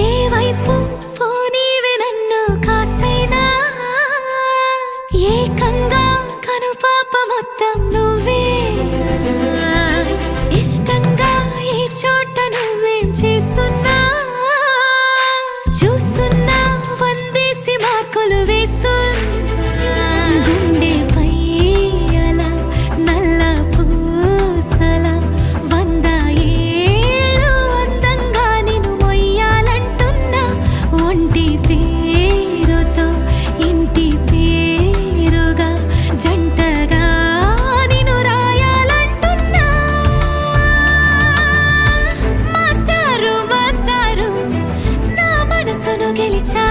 ఏ వైపు పోనీవే నన్ను కాస్తైనా ఏకంగా కనుపాప మొత్తం నువ్వేనా ఇష్టంగా ఈ చోట నువ్వేం చేస్తున్నా చూస్తున్నా వందేసి మార్కులు వేస్తున్నా గుండెపై అలా నల్ల పూసల 100 ఏళ్ళు అందంగా నిన్ను మొయ్యాలంటున్నా ఒంటి పేరుతో ఇంటి పేరుగా జంటగా నిన్ను రాయాలంటున్నా మాస్టారు మాస్టారు నా మనసును గెలిచా